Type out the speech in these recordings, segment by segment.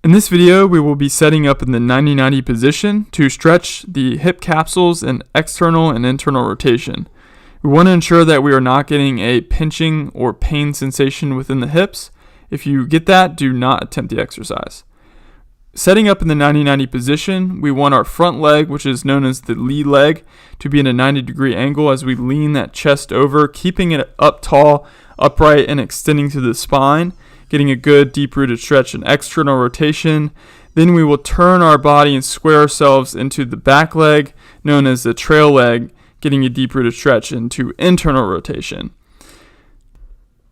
In this video, we will be setting up in the 90-90 position to stretch the hip capsules in external and internal rotation. We want to ensure that we are not getting a pinching or pain sensation within the hips. If you get that, do not attempt the exercise. Setting up in the 90-90 position, we want our front leg, which is known as the lead leg, to be in a 90-degree angle as we lean that chest over, keeping it up tall, upright, and extending to the spine, getting a good deep-rooted stretch and external rotation. Then we will turn our body and square ourselves into the back leg, known as the trail leg, getting a deep-rooted stretch into internal rotation.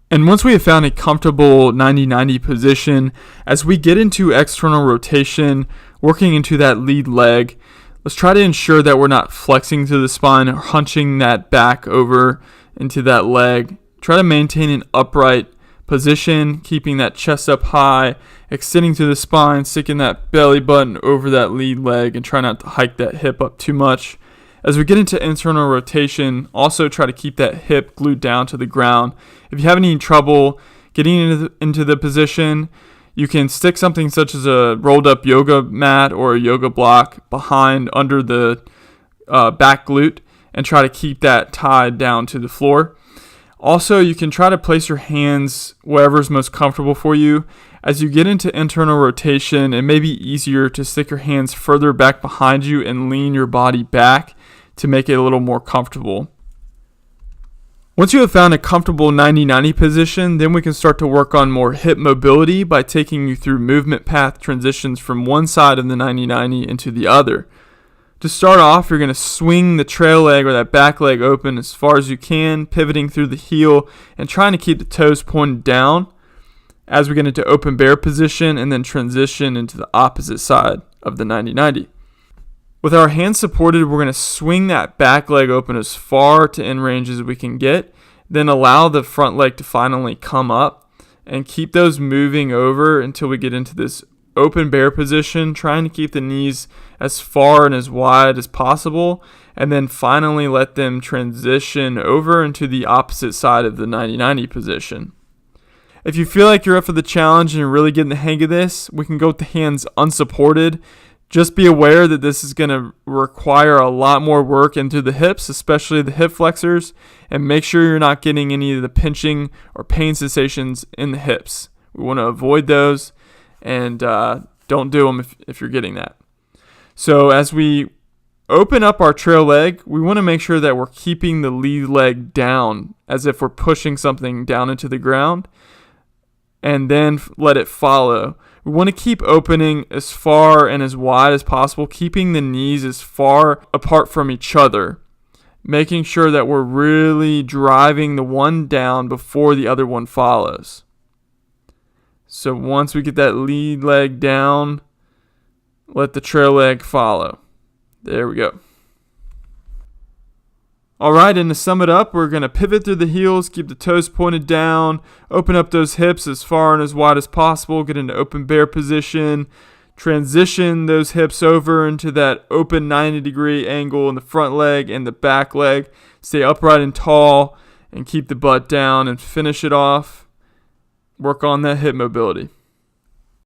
And once we have found a comfortable 90-90 position, as we get into external rotation, working into that lead leg, let's try to ensure that we're not flexing to the spine or hunching that back over into that leg. Try to maintain an upright position, keeping that chest up high, extending to the spine, sticking that belly button over that lead leg, and try not to hike that hip up too much. As we get into internal rotation, also try to keep that hip glued down to the ground. If you have any trouble getting into the position, you can stick something such as a rolled up yoga mat or a yoga block behind under the back glute and try to keep that tied down to the floor. Also, you can try to place your hands wherever is most comfortable for you. As you get into internal rotation, it may be easier to stick your hands further back behind you and lean your body back to make it a little more comfortable. Once you have found a comfortable 90-90 position, then we can start to work on more hip mobility by taking you through movement path transitions from one side of the 90-90 into the other. To start off, you're going to swing the trail leg or that back leg open as far as you can, pivoting through the heel and trying to keep the toes pointed down as we get into open bear position and then transition into the opposite side of the 90-90. With our hands supported, we're going to swing that back leg open as far to end range as we can get, then allow the front leg to finally come up and keep those moving over until we get into this open bear position, trying to keep the knees as far and as wide as possible, and then finally let them transition over into the opposite side of the 90-90 position. If you feel like you're up for the challenge and you're really getting the hang of this, we can go with the hands unsupported. Just be aware that this is going to require a lot more work into the hips, especially the hip flexors, and make sure you're not getting any of the pinching or pain sensations in the hips. We want to avoid those. And don't do them if you're getting that. So as we open up our trail leg, we want to make sure that we're keeping the lead leg down as if we're pushing something down into the ground, and then let it follow. We want to keep opening as far and as wide as possible, keeping the knees as far apart from each other, making sure that we're really driving the one down before the other one follows. So once we get that lead leg down, let the trail leg follow. There we go. All right, and to sum it up, we're going to pivot through the heels, keep the toes pointed down, open up those hips as far and as wide as possible, get into open bear position, transition those hips over into that open 90-degree angle in the front leg and the back leg. Stay upright and tall and keep the butt down and finish it off. Work on that hip mobility.